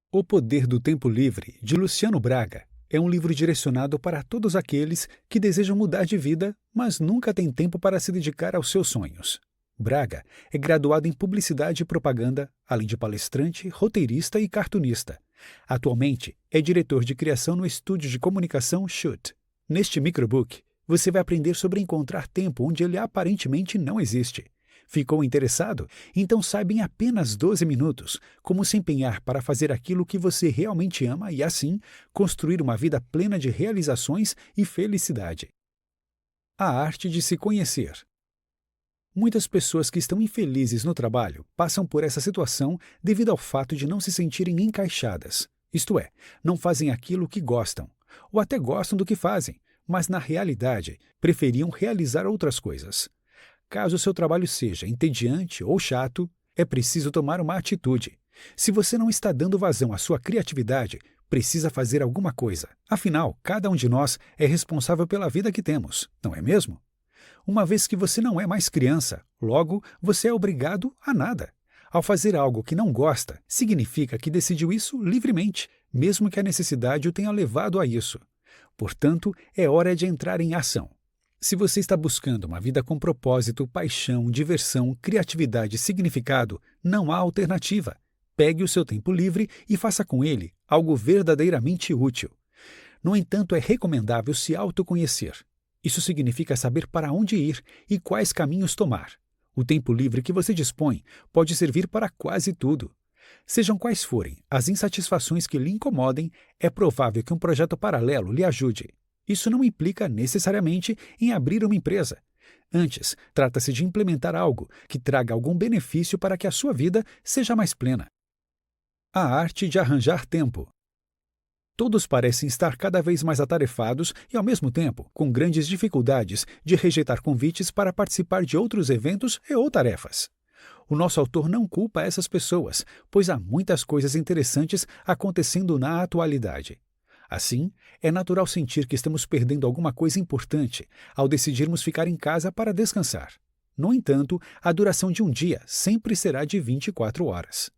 O Poder do Tempo Livre, de Luciano Braga, é um livro direcionado para todos aqueles que desejam mudar de vida, mas nunca têm tempo para se dedicar aos seus sonhos. Braga é graduado em Publicidade e Propaganda, além de palestrante, roteirista e cartunista. Atualmente, é diretor de criação no estúdio de comunicação Shoot. Neste microbook, você vai aprender sobre encontrar tempo onde ele aparentemente não existe. Ficou interessado? Então saiba em apenas 12 minutos como se empenhar para fazer aquilo que você realmente ama e, assim, construir uma vida plena de realizações e felicidade. A arte de se conhecer. Muitas pessoas que estão infelizes no trabalho passam por essa situação devido ao fato de não se sentirem encaixadas. Isto é, não fazem aquilo que gostam, ou até gostam do que fazem, mas na realidade preferiam realizar outras coisas. Caso seu trabalho seja entediante ou chato, é preciso tomar uma atitude. Se você não está dando vazão à sua criatividade, precisa fazer alguma coisa. Afinal, cada um de nós é responsável pela vida que temos, não é mesmo? Uma vez que você não é mais criança, logo você é obrigado a nada. Ao fazer algo que não gosta, significa que decidiu isso livremente, mesmo que a necessidade o tenha levado a isso. Portanto, é hora de entrar em ação. Se você está buscando uma vida com propósito, paixão, diversão, criatividade e significado, não há alternativa. Pegue o seu tempo livre e faça com ele algo verdadeiramente útil. No entanto, é recomendável se autoconhecer. Isso significa saber para onde ir e quais caminhos tomar. O tempo livre que você dispõe pode servir para quase tudo. Sejam quais forem as insatisfações que lhe incomodem, é provável que um projeto paralelo lhe ajude. Isso não implica necessariamente em abrir uma empresa. Antes, trata-se de implementar algo que traga algum benefício para que a sua vida seja mais plena. A arte de arranjar tempo. Todos parecem estar cada vez mais atarefados e, ao mesmo tempo, com grandes dificuldades de rejeitar convites para participar de outros eventos e ou tarefas. O nosso autor não culpa essas pessoas, pois há muitas coisas interessantes acontecendo na atualidade. Assim, é natural sentir que estamos perdendo alguma coisa importante ao decidirmos ficar em casa para descansar. No entanto, a duração de um dia sempre será de 24 horas.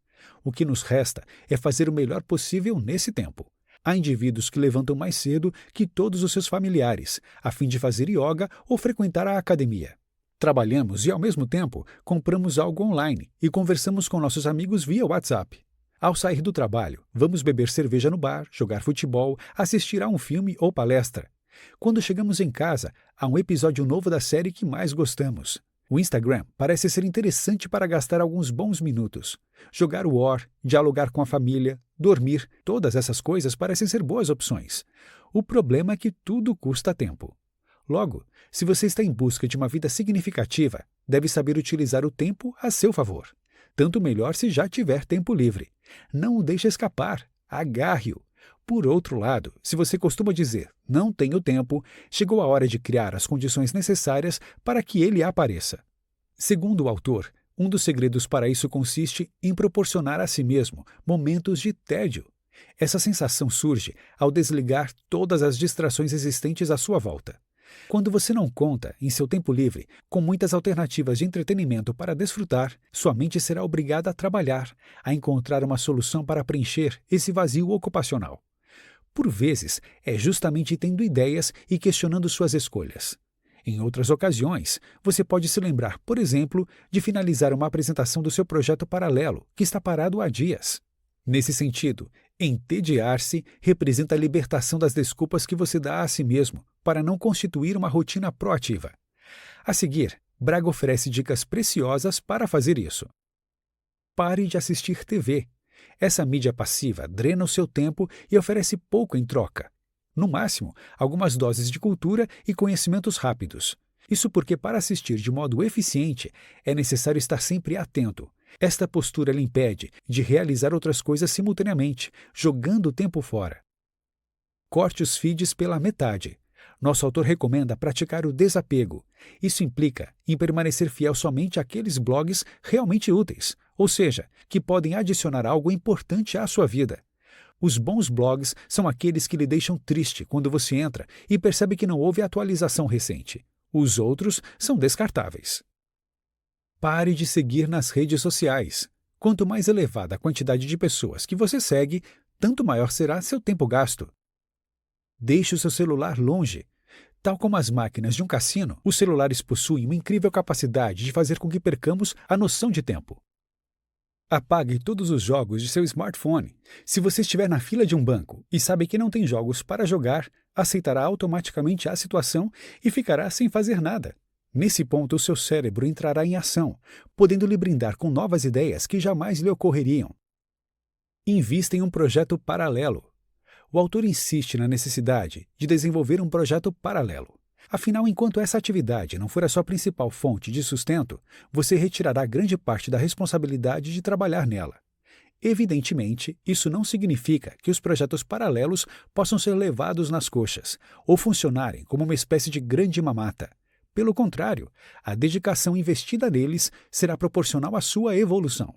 O que nos resta é fazer o melhor possível nesse tempo. Há indivíduos que levantam mais cedo que todos os seus familiares, a fim de fazer yoga ou frequentar a academia. Trabalhamos e, ao mesmo tempo, compramos algo online e conversamos com nossos amigos via WhatsApp. Ao sair do trabalho, vamos beber cerveja no bar, jogar futebol, assistir a um filme ou palestra. Quando chegamos em casa, há um episódio novo da série que mais gostamos. O Instagram parece ser interessante para gastar alguns bons minutos. Jogar o War, dialogar com a família, dormir, todas essas coisas parecem ser boas opções. O problema é que tudo custa tempo. Logo, se você está em busca de uma vida significativa, deve saber utilizar o tempo a seu favor. Tanto melhor se já tiver tempo livre. Não o deixe escapar, agarre-o. Por outro lado, se você costuma dizer, não tenho tempo, chegou a hora de criar as condições necessárias para que ele apareça. Segundo o autor, um dos segredos para isso consiste em proporcionar a si mesmo momentos de tédio. Essa sensação surge ao desligar todas as distrações existentes à sua volta. Quando você não conta, em seu tempo livre, com muitas alternativas de entretenimento para desfrutar, sua mente será obrigada a trabalhar, a encontrar uma solução para preencher esse vazio ocupacional. Por vezes, é justamente tendo ideias e questionando suas escolhas. Em outras ocasiões, você pode se lembrar, por exemplo, de finalizar uma apresentação do seu projeto paralelo, que está parado há dias. Nesse sentido, entediar-se representa a libertação das desculpas que você dá a si mesmo para não constituir uma rotina proativa. A seguir, Braga oferece dicas preciosas para fazer isso. Pare de assistir TV. Essa mídia passiva drena o seu tempo e oferece pouco em troca. No máximo, algumas doses de cultura e conhecimentos rápidos. Isso porque, para assistir de modo eficiente, é necessário estar sempre atento. Esta postura lhe impede de realizar outras coisas simultaneamente, jogando o tempo fora. Corte os feeds pela metade. Nosso autor recomenda praticar o desapego. Isso implica em permanecer fiel somente àqueles blogs realmente úteis, ou seja, que podem adicionar algo importante à sua vida. Os bons blogs são aqueles que lhe deixam triste quando você entra e percebe que não houve atualização recente. Os outros são descartáveis. Pare de seguir nas redes sociais. Quanto mais elevada a quantidade de pessoas que você segue, tanto maior será seu tempo gasto. Deixe o seu celular longe. Tal como as máquinas de um cassino, os celulares possuem uma incrível capacidade de fazer com que percamos a noção de tempo. Apague todos os jogos de seu smartphone. Se você estiver na fila de um banco e sabe que não tem jogos para jogar, aceitará automaticamente a situação e ficará sem fazer nada. Nesse ponto, o seu cérebro entrará em ação, podendo lhe brindar com novas ideias que jamais lhe ocorreriam. Invista em um projeto paralelo. O autor insiste na necessidade de desenvolver um projeto paralelo. Afinal, enquanto essa atividade não for a sua principal fonte de sustento, você retirará grande parte da responsabilidade de trabalhar nela. Evidentemente, isso não significa que os projetos paralelos possam ser levados nas coxas ou funcionarem como uma espécie de grande mamata. Pelo contrário, a dedicação investida neles será proporcional à sua evolução.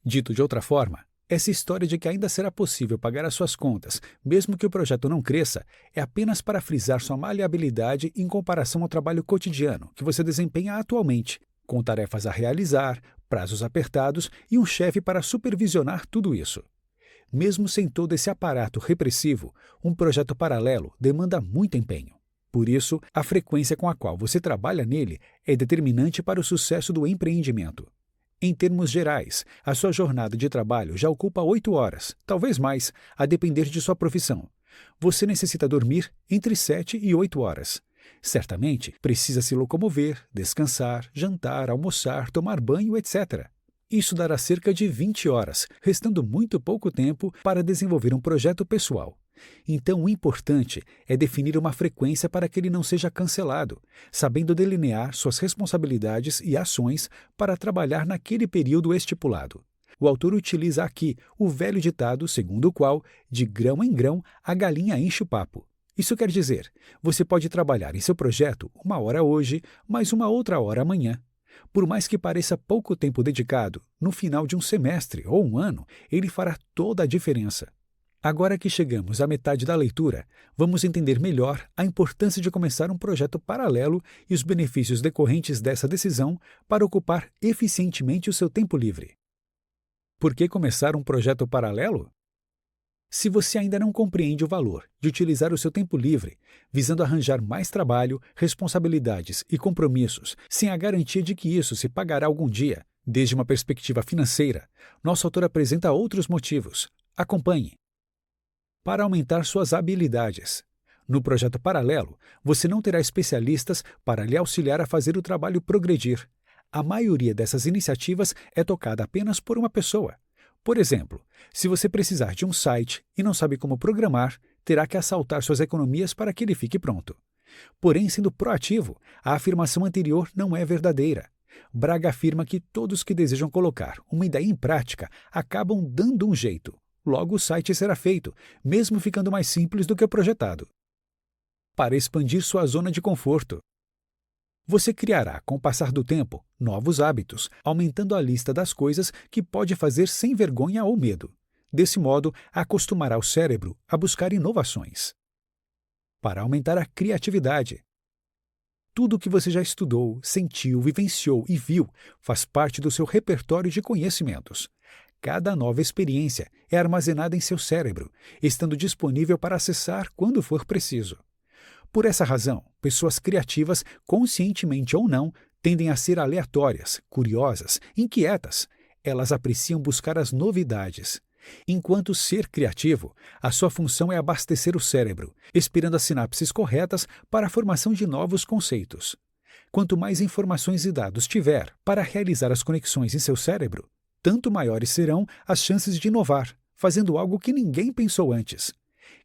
Dito de outra forma, essa história de que ainda será possível pagar as suas contas, mesmo que o projeto não cresça, é apenas para frisar sua maleabilidade em comparação ao trabalho cotidiano que você desempenha atualmente, com tarefas a realizar, prazos apertados e um chefe para supervisionar tudo isso. Mesmo sem todo esse aparato repressivo, um projeto paralelo demanda muito empenho. Por isso, a frequência com a qual você trabalha nele é determinante para o sucesso do empreendimento. Em termos gerais, a sua jornada de trabalho já ocupa 8 horas, talvez mais, a depender de sua profissão. Você necessita dormir entre 7 e 8 horas. Certamente, precisa se locomover, descansar, jantar, almoçar, tomar banho, etc. Isso dará cerca de 20 horas, restando muito pouco tempo para desenvolver um projeto pessoal. Então, o importante é definir uma frequência para que ele não seja cancelado, sabendo delinear suas responsabilidades e ações para trabalhar naquele período estipulado. O autor utiliza aqui o velho ditado segundo o qual, de grão em grão, a galinha enche o papo. Isso quer dizer, você pode trabalhar em seu projeto 1 hora hoje, mais uma outra hora amanhã. Por mais que pareça pouco tempo dedicado, no final de um semestre ou um ano, ele fará toda a diferença. Agora que chegamos à metade da leitura, vamos entender melhor a importância de começar um projeto paralelo e os benefícios decorrentes dessa decisão para ocupar eficientemente o seu tempo livre. Por que começar um projeto paralelo? Se você ainda não compreende o valor de utilizar o seu tempo livre, visando arranjar mais trabalho, responsabilidades e compromissos, sem a garantia de que isso se pagará algum dia, desde uma perspectiva financeira, nosso autor apresenta outros motivos. Acompanhe. Para aumentar suas habilidades. No projeto paralelo, você não terá especialistas para lhe auxiliar a fazer o trabalho progredir. A maioria dessas iniciativas é tocada apenas por uma pessoa. Por exemplo, se você precisar de um site e não sabe como programar, terá que assaltar suas economias para que ele fique pronto. Porém, sendo proativo, a afirmação anterior não é verdadeira. Braga afirma que todos que desejam colocar uma ideia em prática acabam dando um jeito. Logo, o site será feito, mesmo ficando mais simples do que o projetado. Para expandir sua zona de conforto. Você criará, com o passar do tempo, novos hábitos, aumentando a lista das coisas que pode fazer sem vergonha ou medo. Desse modo, acostumará o cérebro a buscar inovações. Para aumentar a criatividade. Tudo o que você já estudou, sentiu, vivenciou e viu faz parte do seu repertório de conhecimentos. Cada nova experiência é armazenada em seu cérebro, estando disponível para acessar quando for preciso. Por essa razão, pessoas criativas, conscientemente ou não, tendem a ser aleatórias, curiosas, inquietas. Elas apreciam buscar as novidades. Enquanto ser criativo, a sua função é abastecer o cérebro, esperando as sinapses corretas para a formação de novos conceitos. Quanto mais informações e dados tiver para realizar as conexões em seu cérebro, tanto maiores serão as chances de inovar, fazendo algo que ninguém pensou antes.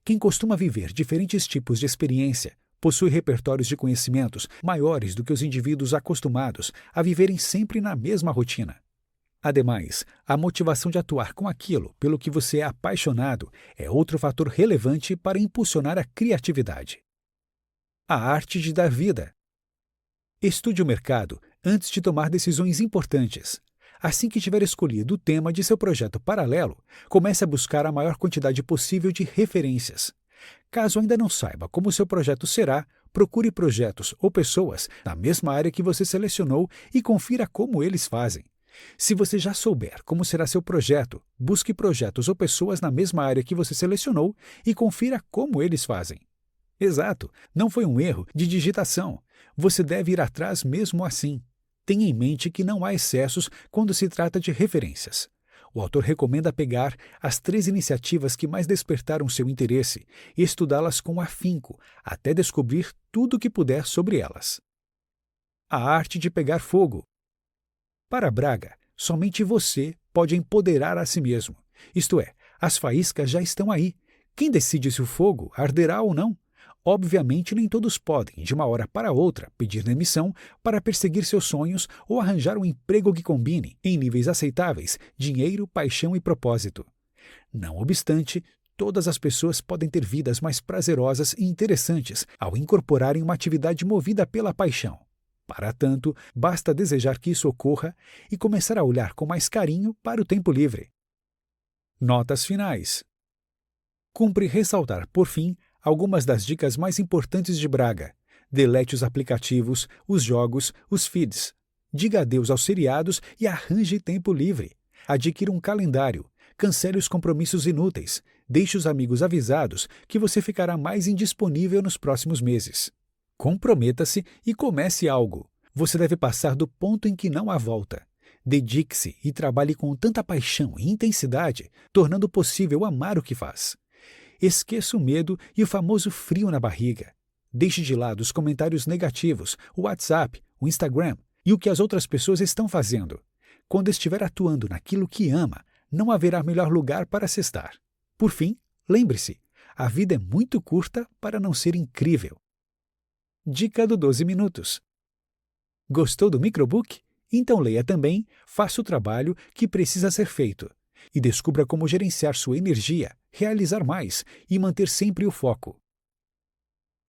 Quem costuma viver diferentes tipos de experiência possui repertórios de conhecimentos maiores do que os indivíduos acostumados a viverem sempre na mesma rotina. Ademais, a motivação de atuar com aquilo pelo que você é apaixonado é outro fator relevante para impulsionar a criatividade. A arte de dar vida. Estude o mercado antes de tomar decisões importantes. Assim que tiver escolhido o tema de seu projeto paralelo, comece a buscar a maior quantidade possível de referências. Caso ainda não saiba como seu projeto será, procure projetos ou pessoas na mesma área que você selecionou e confira como eles fazem. Se você já souber como será seu projeto, busque projetos ou pessoas na mesma área que você selecionou e confira como eles fazem. Exato, não foi um erro de digitação. Você deve ir atrás mesmo assim. Tenha em mente que não há excessos quando se trata de referências. O autor recomenda pegar as 3 iniciativas que mais despertaram seu interesse e estudá-las com afinco, até descobrir tudo o que puder sobre elas. A arte de pegar fogo. Para Braga, somente você pode empoderar a si mesmo. Isto é, as faíscas já estão aí. Quem decide se o fogo arderá ou não? Obviamente, nem todos podem, de uma hora para outra, pedir demissão para perseguir seus sonhos ou arranjar um emprego que combine, em níveis aceitáveis, dinheiro, paixão e propósito. Não obstante, todas as pessoas podem ter vidas mais prazerosas e interessantes ao incorporarem uma atividade movida pela paixão. Para tanto, basta desejar que isso ocorra e começar a olhar com mais carinho para o tempo livre. Notas finais. Cumpre ressaltar, por fim, algumas das dicas mais importantes de Braga. Delete os aplicativos, os jogos, os feeds. Diga adeus aos seriados e arranje tempo livre. Adquira um calendário. Cancele os compromissos inúteis. Deixe os amigos avisados que você ficará mais indisponível nos próximos meses. Comprometa-se e comece algo. Você deve passar do ponto em que não há volta. Dedique-se e trabalhe com tanta paixão e intensidade, tornando possível amar o que faz. Esqueça o medo e o famoso frio na barriga. Deixe de lado os comentários negativos, o WhatsApp, o Instagram e o que as outras pessoas estão fazendo. Quando estiver atuando naquilo que ama, não haverá melhor lugar para se estar. Por fim, lembre-se, a vida é muito curta para não ser incrível. Dica do 12 minutos. Gostou do microbook? Então leia também Faça o Trabalho que Precisa Ser Feito e descubra como gerenciar sua energia, realizar mais e manter sempre o foco.